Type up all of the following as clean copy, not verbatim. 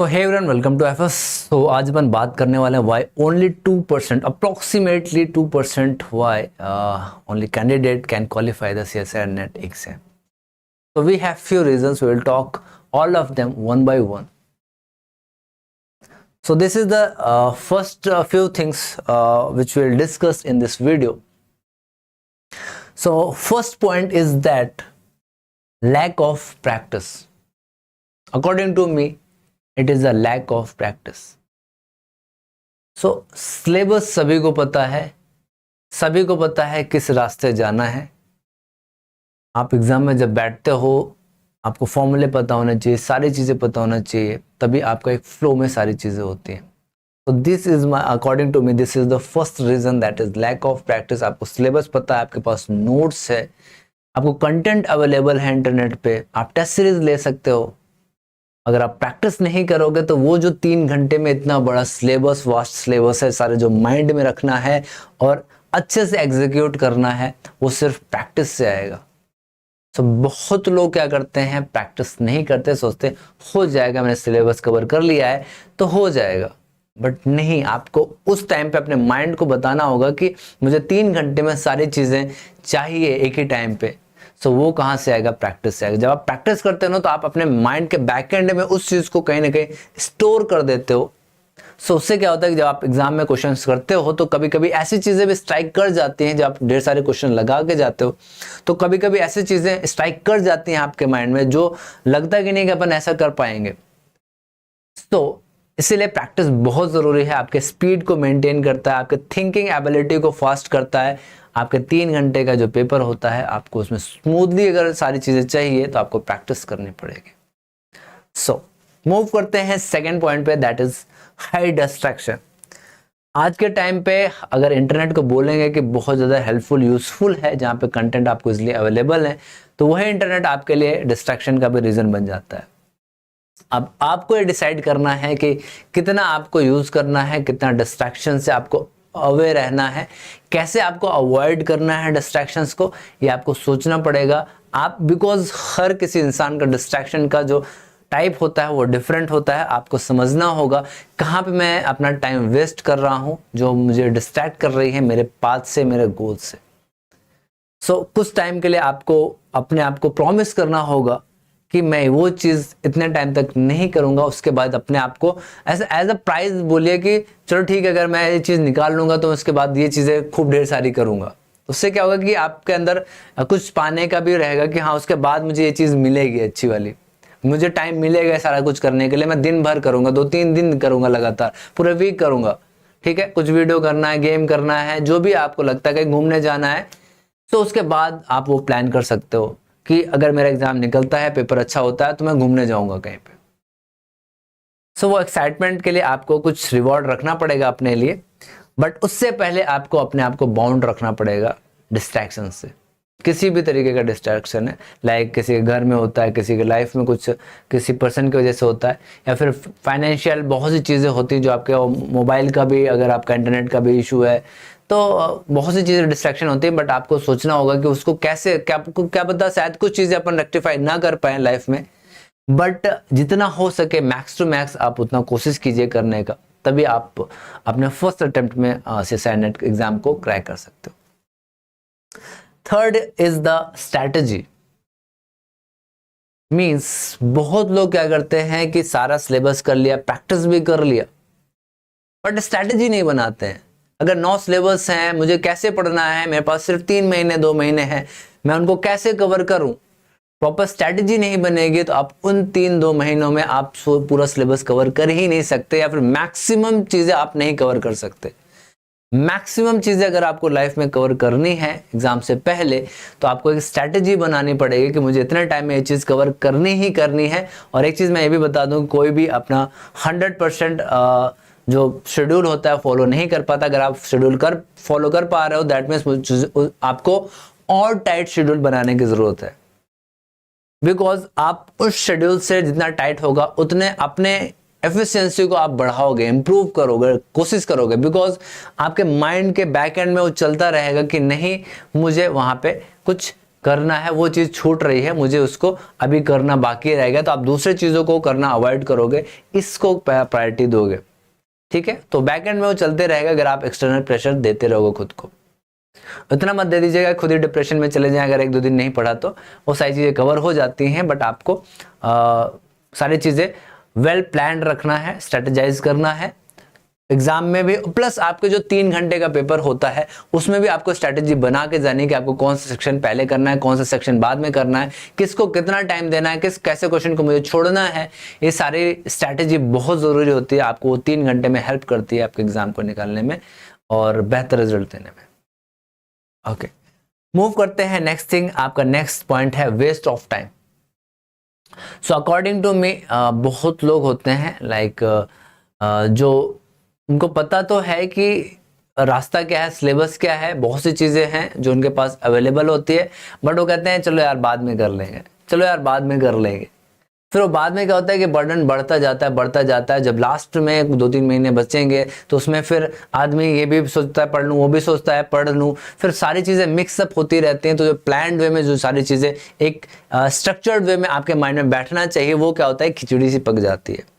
तो hey everyone, welcome to FS. तो आज अपन बात करने वाले हैं why only 2%, approximately 2% why only candidate can qualify the CSI net exam. So we have few reasons. We will talk all of them one by one. So this is the first few things which we will discuss in this video. So first point is that lack of practice. According to me, it is a lack of practice. So syllabus सभी को पता है, सभी को पता है किस रास्ते जाना है। आप एग्जाम में जब बैठते हो आपको फॉर्मूले पता होना चाहिए, सारी चीज़ें पता होना चाहिए, तभी आपका एक फ्लो में सारी चीज़ें होती हैं। तो this is my, according to me, this is the first reason, that is lack of practice. आपको सिलेबस पता है, आपके पास नोट्स है, आपको कंटेंट अवेलेबल है इंटरनेट पे, आप टेस्ट सीरीज ले सकते हो। अगर आप प्रैक्टिस नहीं करोगे तो वो जो 3 घंटे में इतना बड़ा सिलेबस, वास्ट सिलेबस है, सारे जो माइंड में रखना है और अच्छे से एग्जीक्यूट करना है, वो सिर्फ प्रैक्टिस से आएगा। तो बहुत लोग क्या करते हैं, प्रैक्टिस नहीं करते, सोचते हो जाएगा, मैंने सिलेबस कवर कर लिया है तो हो जाएगा। बट नहीं, आपको उस टाइम पे अपने माइंड को बताना होगा कि मुझे 3 घंटे में सारी चीज़ें चाहिए एक ही टाइम पे। सो वो कहाँ से आएगा? प्रैक्टिस से आएगा। जब आप प्रैक्टिस करते हो ना तो आप अपने माइंड के बैक एंड में उस चीज़ को कहीं ना कहीं स्टोर कर देते हो। सो उससे क्या होता है कि जब आप एग्जाम में क्वेश्चंस करते हो तो कभी कभी ऐसी चीज़ें भी स्ट्राइक कर जाती हैं। जब आप ढेर सारे क्वेश्चन लगा के जाते हो तो कभी कभी ऐसी चीज़ें स्ट्राइक कर जाती हैं आपके माइंड में जो लगता है कि नहीं कि अपन ऐसा कर पाएंगे। तो इसीलिए प्रैक्टिस बहुत ज़रूरी है। आपके स्पीड को मेंटेन करता है, आपके थिंकिंग एबिलिटी को फास्ट करता है। आपके 3 घंटे का जो पेपर होता है, आपको उसमें स्मूथली अगर सारी चीज़ें चाहिए तो आपको प्रैक्टिस करनी पड़ेगी। सो मूव करते हैं सेकेंड पॉइंट पे, दैट इज हाई डिस्ट्रैक्शन। आज के टाइम पे अगर इंटरनेट को बोलेंगे कि बहुत ज़्यादा हेल्पफुल, यूजफुल है, जहाँ पे कंटेंट आपको इसलिए अवेलेबल है, तो वही इंटरनेट आपके लिए डिस्ट्रैक्शन का भी रीज़न बन जाता है। अब आपको ये डिसाइड करना है कि कितना आपको यूज़ करना है, कितना डिस्ट्रैक्शन से आपको अवेयर रहना है, कैसे आपको अवॉइड करना है डिस्ट्रैक्शंस को, ये आपको सोचना पड़ेगा। आप, बिकॉज हर किसी इंसान का डिस्ट्रैक्शन का जो टाइप होता है वो डिफरेंट होता है। आपको समझना होगा कहाँ पे मैं अपना टाइम वेस्ट कर रहा हूँ जो मुझे डिस्ट्रैक्ट कर रही है मेरे पाथ से, मेरे गोल से। सो कुछ टाइम के लिए आपको अपने आप को प्रॉमिस करना होगा कि मैं वो चीज़ इतने टाइम तक नहीं करूँगा। उसके बाद अपने आप को ऐसा एज अ प्राइज बोलिए कि चलो ठीक है, अगर मैं ये चीज़ निकाल लूँगा तो उसके बाद ये चीज़ें खूब ढेर सारी करूँगा। उससे क्या होगा कि आपके अंदर कुछ पाने का भी रहेगा कि हाँ, उसके बाद मुझे ये चीज़ मिलेगी अच्छी वाली, मुझे टाइम मिलेगा सारा कुछ करने के लिए। मैं दिन भर करूँगा, 2-3 दिन करूँगा, लगातार पूरे वीक करूँगा। ठीक है, कुछ वीडियो करना है, गेम करना है, जो भी आपको लगता है, कहीं घूमने जाना है, तो उसके बाद आप वो प्लान कर सकते हो कि अगर मेरा एग्जाम निकलता है, पेपर अच्छा होता है, तो मैं घूमने जाऊंगा कहीं पे। सो वो एक्साइटमेंट के लिए आपको कुछ रिवॉर्ड रखना पड़ेगा अपने लिए, बट उससे पहले आपको अपने आप को बाउंड रखना पड़ेगा डिस्ट्रैक्शन से। किसी भी तरीके का डिस्ट्रैक्शन है, लाइक किसी के घर में होता है, किसी के लाइफ में कुछ किसी पर्सन की वजह से होता है, या फिर फाइनेंशियल बहुत सी चीज़ें होती हैं जो आपके, मोबाइल का भी, अगर आपका इंटरनेट का भी इशू है, तो बहुत सी चीज़ें डिस्ट्रैक्शन होती है। बट आपको सोचना होगा कि उसको कैसे, क्या पता शायद कुछ चीज़ें अपन रेक्टिफाई ना कर पाए लाइफ में, बट जितना हो सके मैक्स टू मैक्स आप उतना कोशिश कीजिए करने का, तभी आप अपने फर्स्ट अटेम्प्ट में सीएसआई नेट एग्जाम को क्रैक कर सकते हो। Third is the strategy. Means बहुत लोग क्या करते हैं कि सारा सिलेबस कर लिया, प्रैक्टिस भी कर लिया, बट स्ट्रैटेजी नहीं बनाते हैं। अगर 9 सिलेबस हैं, मुझे कैसे पढ़ना है, मेरे पास सिर्फ 3 महीने 2 महीने हैं, मैं उनको कैसे कवर करूं, प्रॉपर स्ट्रैटेजी नहीं बनेगी तो आप उन 3-2 महीनों में आप पूरा सिलेबस कवर कर ही नहीं सकते, या फिर मैक्सिमम चीज़ें आप नहीं कवर कर सकते। मैक्सिमम चीज़ें अगर आपको लाइफ में कवर करनी है एग्जाम से पहले, तो आपको एक स्ट्रैटेजी बनानी पड़ेगी कि मुझे इतने टाइम में ये चीज़ कवर करनी ही करनी है। और एक चीज़ मैं ये भी बता दूं, कोई भी अपना 100% जो शेड्यूल होता है फॉलो नहीं कर पाता। अगर आप शेड्यूल फॉलो कर पा रहे हो, दैट मीन्स आपको और टाइट शेड्यूल बनाने की ज़रूरत है, बिकॉज आप उस शेड्यूल से जितना टाइट होगा उतने अपने एफिशिएंसी को आप बढ़ाओगे, इंप्रूव करोगे, कोशिश करोगे, बिकॉज आपके माइंड के बैक एंड में वो चलता रहेगा कि नहीं, मुझे वहाँ पे कुछ करना है वो चीज़ छूट रही है, मुझे उसको अभी करना बाकी रहेगा, तो आप दूसरे चीज़ों को करना अवॉइड करोगे, इसको प्रायोरिटी दोगे। ठीक है, तो बैक एंड में वो चलते रहेगा अगर आप एक्सटर्नल प्रेशर देते रहोगे खुद को। इतना मत दे दीजिएगा खुद ही डिप्रेशन में चले जाएं अगर 1-2 दिन नहीं पढ़ा तो। वो सारी चीज़ें कवर हो जाती हैं, बट आपको सारी चीज़ें वेल प्लान रखना है, स्ट्रेटेजाइज करना है एग्जाम में भी। प्लस आपके जो 3 घंटे का पेपर होता है उसमें भी आपको स्ट्रेटेजी बना के जानी कि आपको कौन सा सेक्शन पहले करना है, कौन सा सेक्शन बाद में करना है, किसको कितना टाइम देना है, कैसे क्वेश्चन को मुझे छोड़ना है। ये सारी स्ट्रेटेजी बहुत ज़रूरी होती है, आपको वो 3 घंटे में हेल्प करती है आपके एग्जाम को निकालने में और बेहतर रिजल्ट देने में। ओके, मूव करते हैं नेक्स्ट थिंग। आपका नेक्स्ट पॉइंट है waste of time. So according to me बहुत लोग होते हैं लाइक जो उनको पता तो है कि रास्ता क्या है, सिलेबस क्या है, बहुत सी चीज़ें हैं जो उनके पास अवेलेबल होती है, बट वो कहते हैं चलो यार बाद में कर लेंगे, चलो यार बाद में कर लेंगे। फिर वो बाद में क्या होता है कि बर्डन बढ़ता जाता है। जब लास्ट में 2-3 महीने बचेंगे तो उसमें फिर आदमी ये भी सोचता है पढ़ लूँ, वो भी सोचता है पढ़ लूँ, फिर सारी चीज़ें मिक्सअप होती रहती हैं। तो जो प्लान्ड वे में जो सारी चीज़ें एक स्ट्रक्चर्ड वे में आपके माइंड में बैठना चाहिए, वो क्या होता है खिचड़ी सी पक जाती है।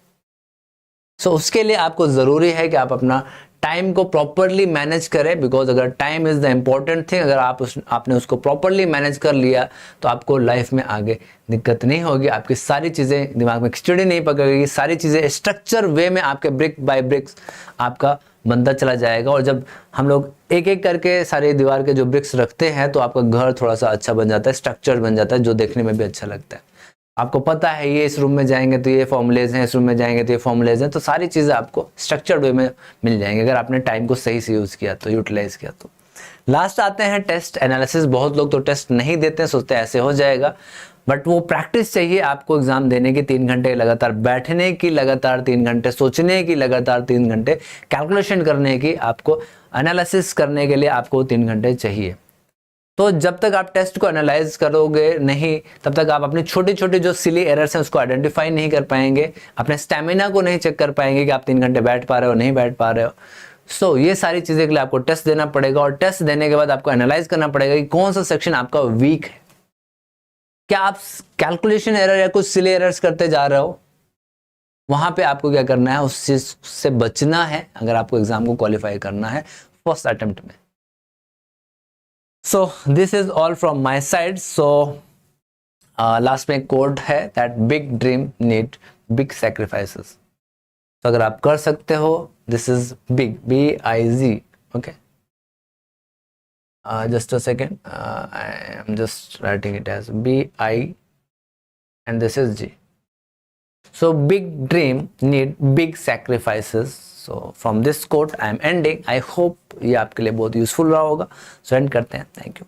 सो उसके लिए आपको ज़रूरी है कि आप अपना टाइम को प्रॉपरली मैनेज करें, बिकॉज अगर time is the important thing, अगर आपने उसको प्रॉपरली मैनेज कर लिया तो आपको लाइफ में आगे दिक्कत नहीं होगी, आपकी सारी चीज़ें दिमाग में खिचड़ी नहीं पकेगी, सारी चीज़ें स्ट्रक्चर वे में आपके ब्रिक बाय ब्रिक्स आपका बनता चला जाएगा। और जब हम लोग एक एक करके सारे दीवार के जो ब्रिक्स रखते हैं तो आपका घर थोड़ा सा अच्छा बन जाता है, स्ट्रक्चर बन जाता है, जो देखने में भी अच्छा लगता है। आपको पता है ये इस रूम में जाएंगे तो ये फॉर्मूलेज हैं, इस रूम में जाएंगे तो ये फॉर्मूलेज हैं, तो सारी चीज़ें आपको स्ट्रक्चर्ड वे में मिल जाएंगे अगर आपने टाइम को सही से यूज़ किया तो, यूटिलाइज किया तो। लास्ट आते हैं टेस्ट एनालिसिस। बहुत लोग तो टेस्ट नहीं देते हैं, सोचते हैं ऐसे हो जाएगा, बट वो प्रैक्टिस चाहिए आपको एग्जाम देने की। 3 घंटे लगातार बैठने की, लगातार 3 घंटे सोचने की, लगातार 3 घंटे कैलकुलेशन करने की, आपको एनालिसिस करने के लिए आपको 3 घंटे चाहिए। तो जब तक आप टेस्ट को एनालाइज करोगे नहीं, तब तक आप अपनी छोटी छोटी जो सिली एरर्स हैं उसको आइडेंटिफाई नहीं कर पाएंगे, अपने स्टेमिना को नहीं चेक कर पाएंगे कि आप 3 घंटे बैठ पा रहे हो नहीं बैठ पा रहे हो। सो ये सारी चीज़ें के लिए आपको टेस्ट देना पड़ेगा, और टेस्ट देने के बाद आपको एनालाइज करना पड़ेगा कि कौन सा सेक्शन आपका वीक है। क्या आप कैलकुलेशन एरर या कुछ सिली एरर्स करते जा रहे हो, वहां पे आपको क्या करना है, उस चीज से बचना है अगर आपको एग्जाम को क्वालिफाई करना है फर्स्ट अटेम्प्ट में। So this is all from my side. So last में कोड है that big dream need big sacrifices. तो अगर आप कर सकते हो, this is big, BIG, okay. Just a second, I am just writing it as BI and this is G. So big dream need big sacrifices. So from this quote I am ending. I hope ये आपके लिए बहुत useful रहा होगा। So and करते हैं। Thank you.